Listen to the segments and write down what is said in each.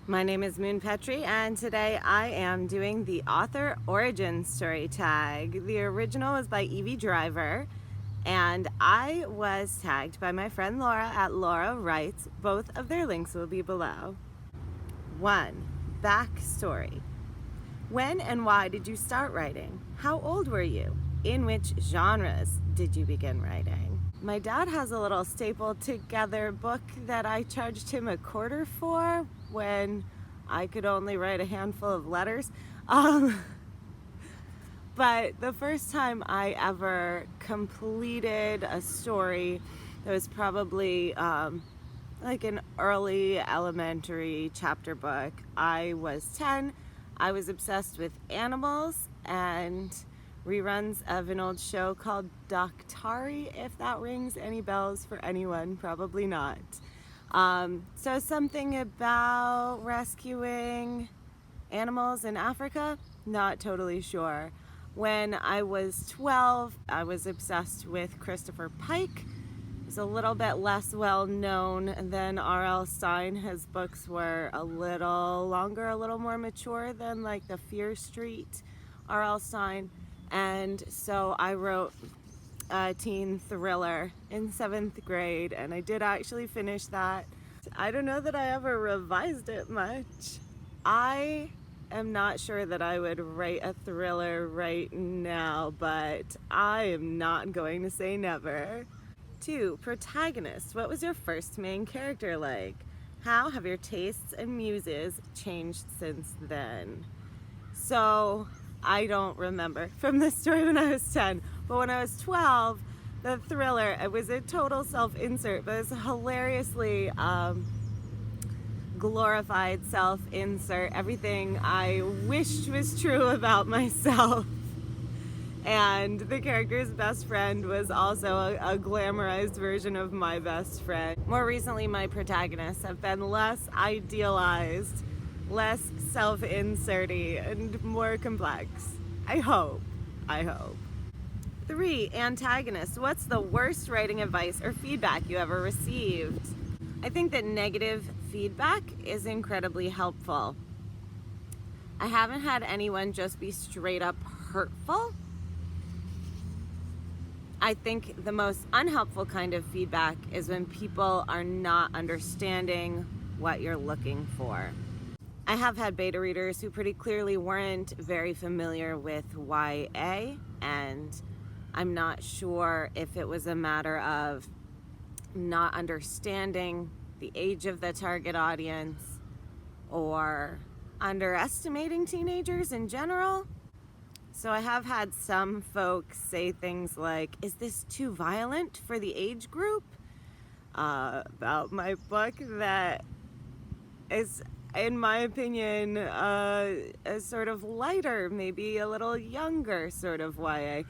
My name is Moon Petrie, and today I am doing the author origin story tag. The original was by Evie Driver, and I was tagged by my friend Laura at Laura Writes. Both of their links will be below. 1. Backstory. When and why did you start writing? How old were you? In which genres did you begin writing? My dad has a little stapled together book that I charged him $1/4 for when I could only write a handful of letters. But the first time I ever completed a story, it was probably like an early elementary chapter book. I was 10. I was obsessed with animals and reruns of an old show called Doctari, if that rings any bells for anyone, probably not. So something about rescuing animals in Africa, not totally sure. When I was 12, I was obsessed with Christopher Pike. He's a little bit less well known than R.L. Stine. His books were a little longer, a little more mature than like the Fear Street R.L. Stine. And so I wrote a teen thriller in 7th grade, and I did actually finish that. I don't know that I ever revised it much. I am not sure that I would write a thriller right now, but I am not going to say never. 2. Protagonist. What was your first main character like? How have your tastes and muses changed since then? So I don't remember from this story when I was 10, but when I was 12, the thriller, it was a total self-insert, but it was a hilariously glorified self-insert, everything I wished was true about myself. And the character's best friend was also a glamorized version of my best friend. More recently, my protagonists have been less idealized, less self-inserty, and more complex. I hope. 3. Antagonist. What's the worst writing advice or feedback you ever received? I think that negative feedback is incredibly helpful. I haven't had anyone just be straight up hurtful. I think the most unhelpful kind of feedback is when people are not understanding what you're looking for. I have had beta readers who pretty clearly weren't very familiar with YA, and I'm not sure if it was a matter of not understanding the age of the target audience or underestimating teenagers in general. So I have had some folks say things like, is this too violent for the age group? About my book that is, in my opinion, a sort of lighter, maybe a little younger sort of YA.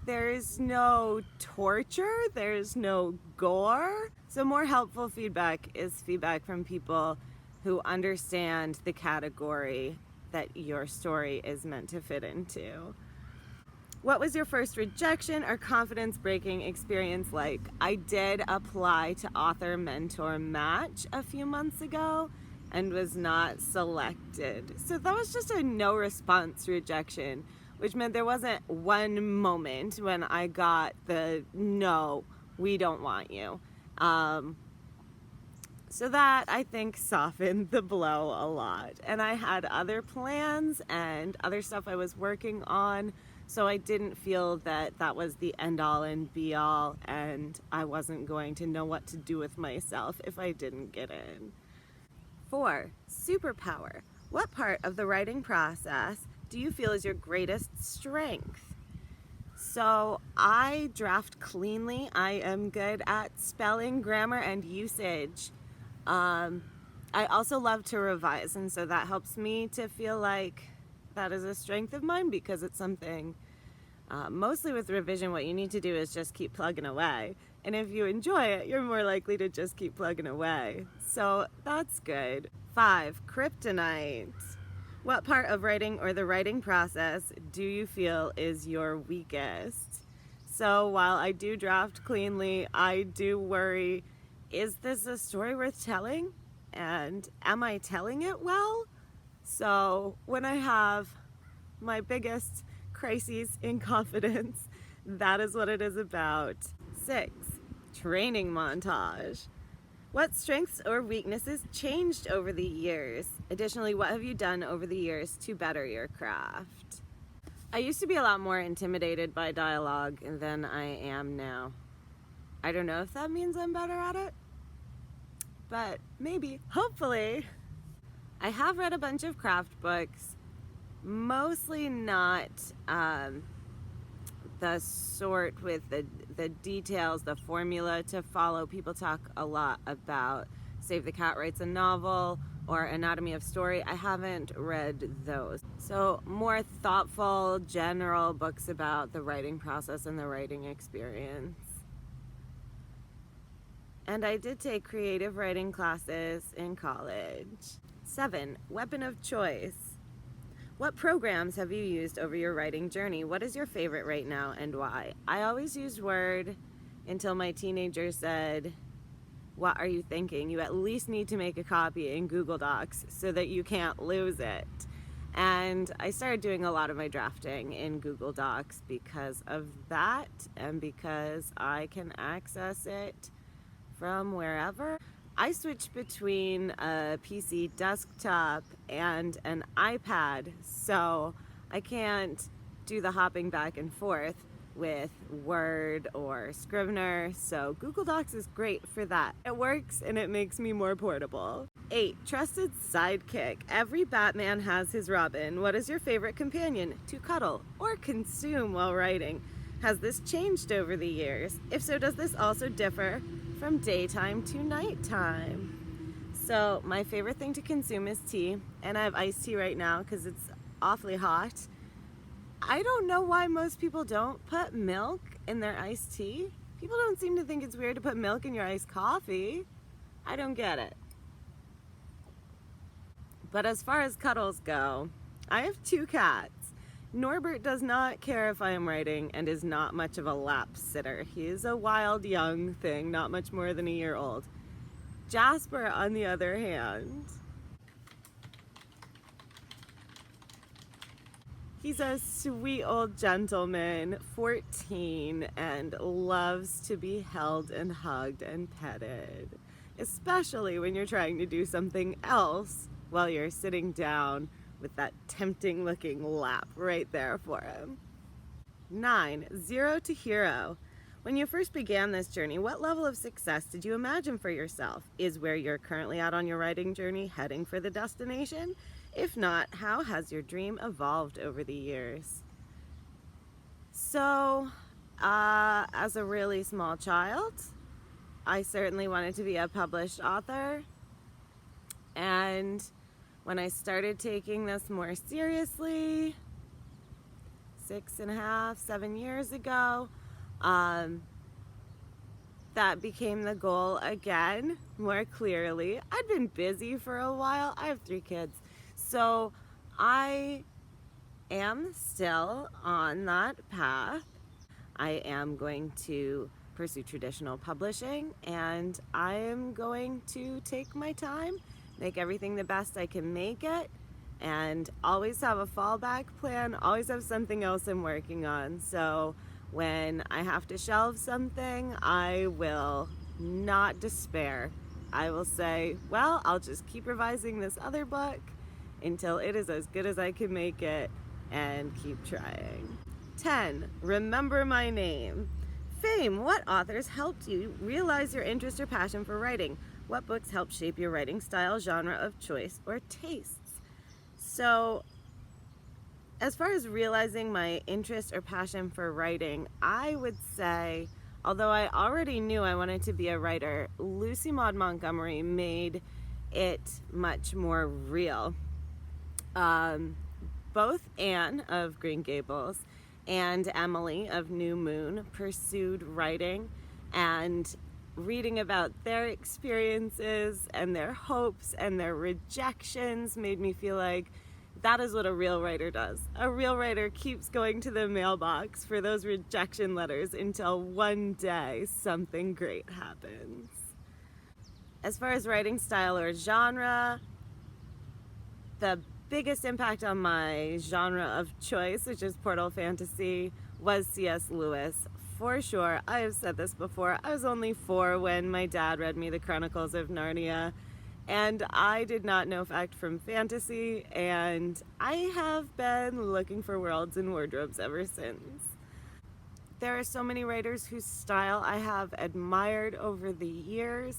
There's no torture, there's no gore. So more helpful feedback is feedback from people who understand the category that your story is meant to fit into. What was your first rejection or confidence-breaking experience like? I did apply to Author Mentor Match a few months ago and was not selected. So that was just a no response rejection, which meant there wasn't one moment when I got the no, we don't want you. So that, I think, softened the blow a lot. And I had other plans and other stuff I was working on, so I didn't feel that that was the end-all and be-all, and I wasn't going to know what to do with myself if I didn't get in. 4. Superpower. What part of the writing process do you feel is your greatest strength? So I draft cleanly. I am good at spelling, grammar, and usage. I also love to revise, and so that helps me to feel like that is a strength of mine because it's something, mostly with revision, what you need to do is just keep plugging away. And if you enjoy it, you're more likely to just keep plugging away. So that's good. 5. KRYPTONITE. What part of writing or the writing process do you feel is your weakest? So while I do draft cleanly, I do worry, is this a story worth telling? and am I telling it well? So when I have my biggest crises in confidence, that is what it is about. 6, training montage. What strengths or weaknesses changed over the years? Additionally, what have you done over the years to better your craft? I used to be a lot more intimidated by dialogue than I am now. I don't know if that means I'm better at it, but maybe, hopefully. I have read a bunch of craft books, mostly not the sort with the details, the formula to follow. People talk a lot about Save the Cat Writes a Novel or Anatomy of Story. I haven't read those. So more thoughtful, general books about the writing process and the writing experience. And I did take creative writing classes in college. 7, weapon of choice. What programs have you used over your writing journey? What is your favorite right now and why? I always used Word until my teenager said, what are you thinking? You at least need to make a copy in Google Docs so that you can't lose it. And I started doing a lot of my drafting in Google Docs because of that and because I can access it from wherever. I switched between a PC desktop and an iPad, so I can't do the hopping back and forth with Word or Scrivener, so Google Docs is great for that. It works and it makes me more portable. 8, trusted sidekick. Every Batman has his Robin. What is your favorite companion to cuddle or consume while writing? Has this changed over the years? If so, does this also differ from daytime to nighttime? So my favorite thing to consume is tea, and I have iced tea right now because it's awfully hot. I don't know why most people don't put milk in their iced tea. People don't seem to think it's weird to put milk in your iced coffee. I don't get it. But as far as cuddles go, I have 2 cats. Norbert does not care if I am writing and is not much of a lap sitter. He is a wild young thing, not much more than a year old. Jasper, on the other hand, he's a sweet old gentleman, 14, and loves to be held and hugged and petted, especially when you're trying to do something else while you're sitting down with that tempting looking lap right there for him. 9, 0 to hero. When you first began this journey, what level of success did you imagine for yourself? Is where you're currently at on your writing journey heading for the destination? If not, how has your dream evolved over the years? So, as a really small child, I certainly wanted to be a published author, and when I started taking this more seriously, 6.5, 7 years ago, that became the goal again, more clearly. I'd been busy for a while. I have 3 kids. So I am still on that path. I am going to pursue traditional publishing, and I am going to take my time, make everything the best I can make it, and always have a fallback plan, always have something else I'm working on. So when I have to shelve something, I will not despair. I will say, well, I'll just keep revising this other book until it is as good as I can make it, and keep trying. 10, remember my name. Fame, what authors helped you realize your interest or passion for writing? What books helped shape your writing style, genre of choice, or tastes? So, as far as realizing my interest or passion for writing, I would say, although I already knew I wanted to be a writer, Lucy Maud Montgomery made it much more real. Both Anne of Green Gables and Emily of New Moon pursued writing, and reading about their experiences and their hopes and their rejections made me feel like that is what a real writer does. A real writer keeps going to the mailbox for those rejection letters until one day something great happens. As far as writing style or genre, the biggest impact on my genre of choice, which is portal fantasy, was C.S. Lewis. For sure. I have said this before. I was only 4 when my dad read me the Chronicles of Narnia, and I did not know fact from fantasy, and I have been looking for worlds and wardrobes ever since. There are so many writers whose style I have admired over the years.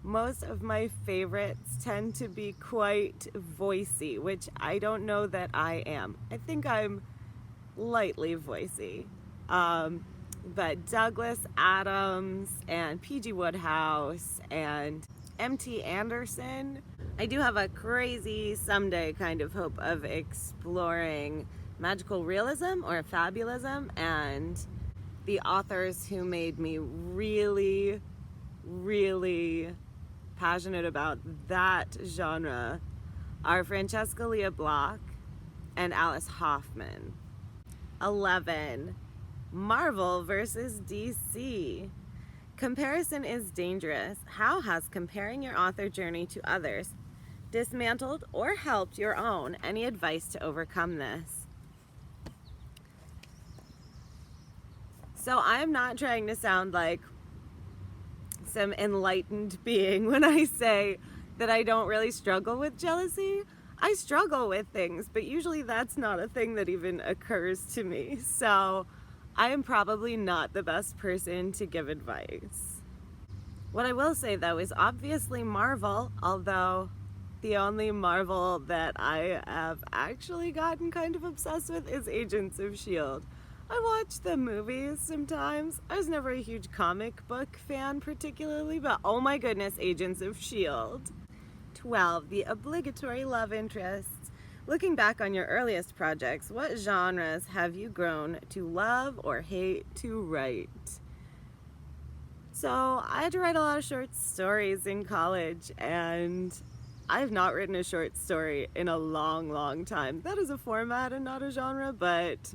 Most of my favorites tend to be quite voicey, which I don't know that I am. I think I'm lightly voicey. But Douglas Adams and P.G. Wodehouse and M.T. Anderson, I do have a crazy someday kind of hope of exploring magical realism or fabulism, and the authors who made me really, really passionate about that genre are Francesca Lia Block and Alice Hoffman. 11. Marvel versus DC. Comparison is dangerous. How has comparing your author journey to others dismantled or helped your own? Any advice to overcome this? So I am not trying to sound like some enlightened being when I say that I don't really struggle with jealousy. I struggle with things, but usually that's not a thing that even occurs to me. So I am probably not the best person to give advice. What I will say though is obviously Marvel, although the only Marvel that I have actually gotten kind of obsessed with is Agents of S.H.I.E.L.D. I watch the movies sometimes. I was never a huge comic book fan particularly, but oh my goodness, Agents of S.H.I.E.L.D. 12. The obligatory love interests. Looking back on your earliest projects, what genres have you grown to love or hate to write? So I had to write a lot of short stories in college, and I have not written a short story in a long, long time. That is a format and not a genre, but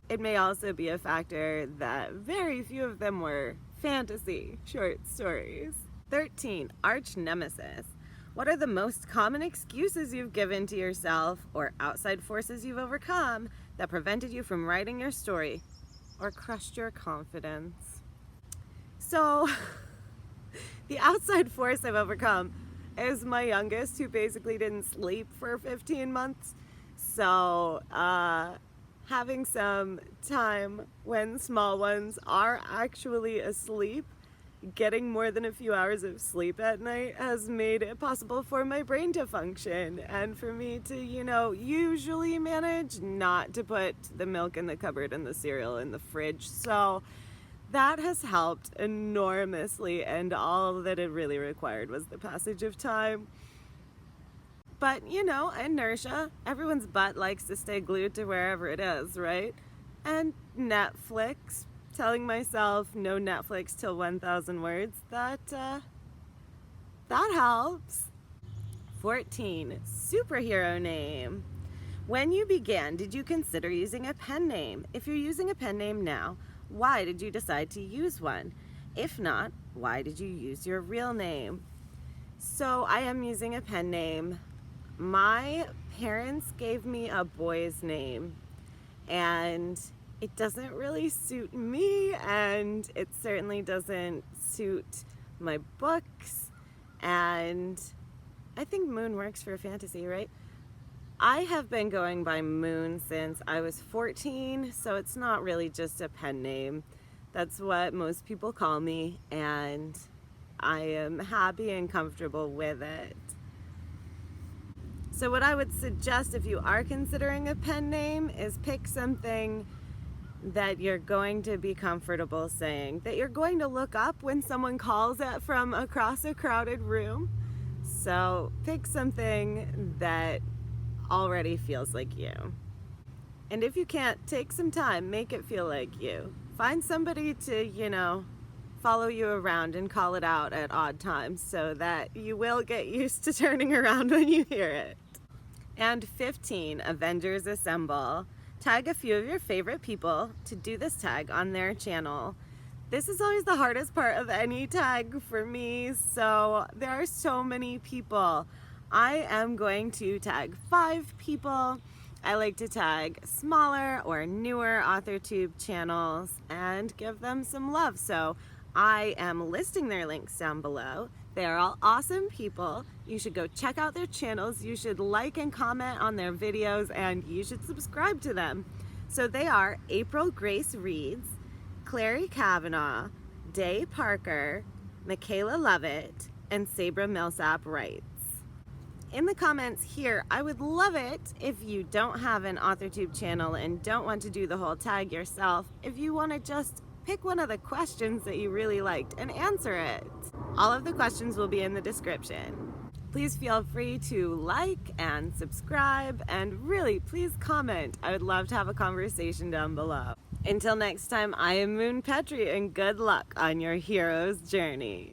it may also be a factor that very few of them were fantasy short stories. 13. Arch nemesis. What are the most common excuses you've given to yourself or outside forces you've overcome that prevented you from writing your story or crushed your confidence? So, the outside force I've overcome is my youngest, who basically didn't sleep for 15 months. So, having some time when small ones are actually asleep, getting more than a few hours of sleep at night has made it possible for my brain to function and for me to, usually manage not to put the milk in the cupboard and the cereal in the fridge. So that has helped enormously, and all that it really required was the passage of time. But, inertia. Everyone's butt likes to stay glued to wherever it is, right? And Netflix. Telling myself no Netflix till 1,000 words, that helps. 14. Superhero name. When you began, did you consider using a pen name? If you're using a pen name now, why did you decide to use one? If not, why did you use your real name? So I am using a pen name. My parents gave me a boy's name, and it doesn't really suit me, and it certainly doesn't suit my books, and I think Moon works for fantasy, right? I have been going by Moon since I was 14, so it's not really just a pen name. That's what most people call me, and I am happy and comfortable with it. So what I would suggest if you are considering a pen name is pick something that you're going to be comfortable saying, that you're going to look up when someone calls it from across a crowded room. So pick something that already feels like you. And if you can't, take some time, make it feel like you. Find somebody to, follow you around and call it out at odd times so that you will get used to turning around when you hear it. And 15, Avengers Assemble. Tag a few of your favorite people to do this tag on their channel. This is always the hardest part of any tag for me, so there are so many people. I am going to tag 5 people. I like to tag smaller or newer AuthorTube channels and give them some love. So I am listing their links down below. They are all awesome people. You should go check out their channels. You should like and comment on their videos, and you should subscribe to them. So they are April Grace Reads, Clary Kavanaugh, Day Parker, Michaela Lovett, and Sabra Millsap Writes. In the comments here, I would love it if you don't have an AuthorTube channel and don't want to do the whole tag yourself, if you want to just pick one of the questions that you really liked and answer it. All of the questions will be in the description. Please feel free to like and subscribe, and really, please comment. I would love to have a conversation down below. Until next time, I am Moon Petrie, and good luck on your hero's journey.